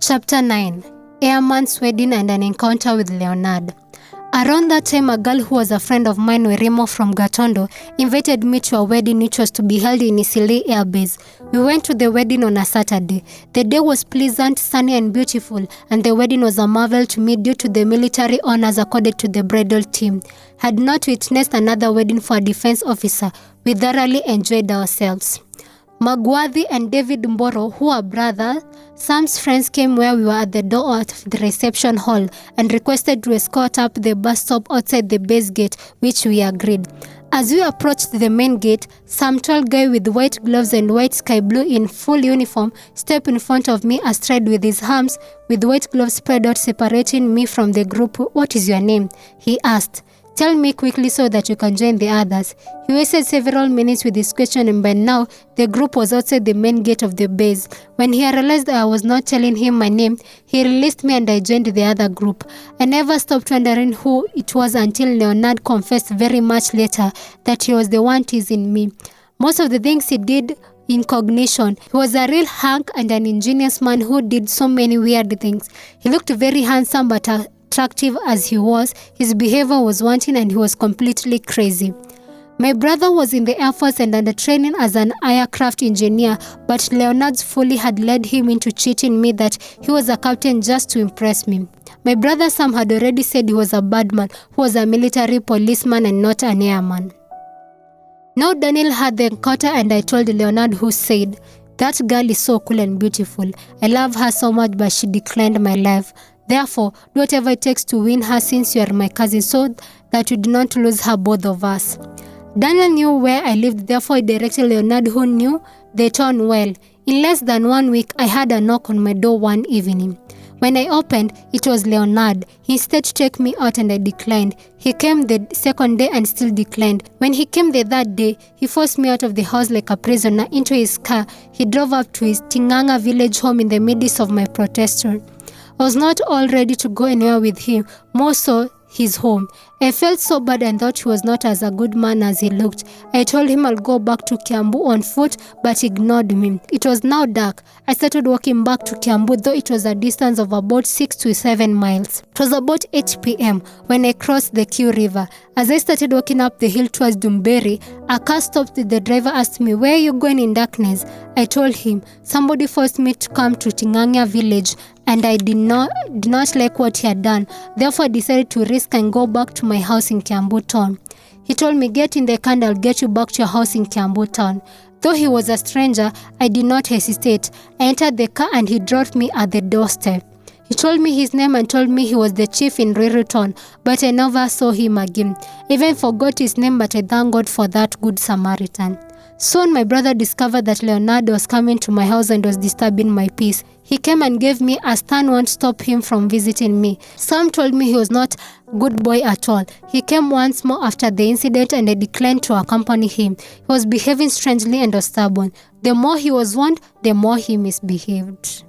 Chapter 9. Airman's Wedding and an Encounter with Leonard. Around that time, a girl who was a friend of mine, Werimo from Gatondo, invited me to a wedding which was to be held in Isili Air Base. We went to the wedding on a Saturday. The day was pleasant, sunny and beautiful, and the wedding was a marvel to me due to the military honors accorded to the bridal team. Had not witnessed another wedding for a defense officer, we thoroughly enjoyed ourselves. Magwathi and David Mboro, who are brothers, Sam's friends came where we were at the door of the reception hall and requested to escort up the bus stop outside the base gate, which we agreed. As we approached the main gate, some tall guy with white gloves and white sky blue in full uniform stepped in front of me astride with his arms with white gloves spread out separating me from the group. "What is your name?" he asked. "Tell me quickly so that you can join the others." He wasted several minutes with his question, and by now, the group was outside the main gate of the base. When he realized that I was not telling him my name, he released me and I joined the other group. I never stopped wondering who it was until Leonard confessed very much later that he was the one teasing me. Most of the things he did in cognition. He was a real hunk and an ingenious man who did so many weird things. He looked very handsome but attractive as he was, his behavior was wanting and he was completely crazy. My brother was in the Air Force and under training as an aircraft engineer, but Leonard's folly had led him into cheating me that he was a captain just to impress me. My brother Sam had already said he was a bad man who was a military policeman and not an airman. Now Daniel had the encounter and I told Leonard, who said, "That girl is so cool and beautiful. I love her so much but she declined my love. Therefore, do whatever it takes to win her since you are my cousin so that we do not lose her, both of us." Daniel knew where I lived, therefore I directed Leonard, who knew the town well. In less than 1 week, I had a knock on my door one evening. When I opened, it was Leonard. He said to take me out and I declined. He came the second day and still declined. When he came the third day, he forced me out of the house like a prisoner into his car. He drove up to his Tinganga village home in the midst of my protester. I was not all ready to go anywhere with him, more so his home. I felt so bad and thought he was not as a good man as he looked. I told him I'll go back to Kiambu on foot, but he ignored me. It was now dark. I started walking back to Kiambu, though it was a distance of about 6 to 7 miles. It was about 8 p.m. when I crossed the Kiu River. As I started walking up the hill towards Dumberi, a car stopped. The driver asked me, "Where are you going in darkness?" I told him, "Somebody forced me to come to Tinganga village and I did not like what he had done. Therefore, I decided to risk and go back to my house in Kiambu town." He told me, "Get in the car and I'll get you back to your house in Kiambu town." Though he was a stranger, I did not hesitate. I entered the car and he dropped me at the doorstep. He told me his name and told me he was the chief in Ruiru town, but I never saw him again. I even forgot his name, but I thank God for that good Samaritan. Soon my brother discovered that Leonard was coming to my house and was disturbing my peace. He came and gave me a stern won't stop him from visiting me. Sam told me he was not a good boy at all. He came once more after the incident and I declined to accompany him. He was behaving strangely and was stubborn. The more he was warned, the more he misbehaved.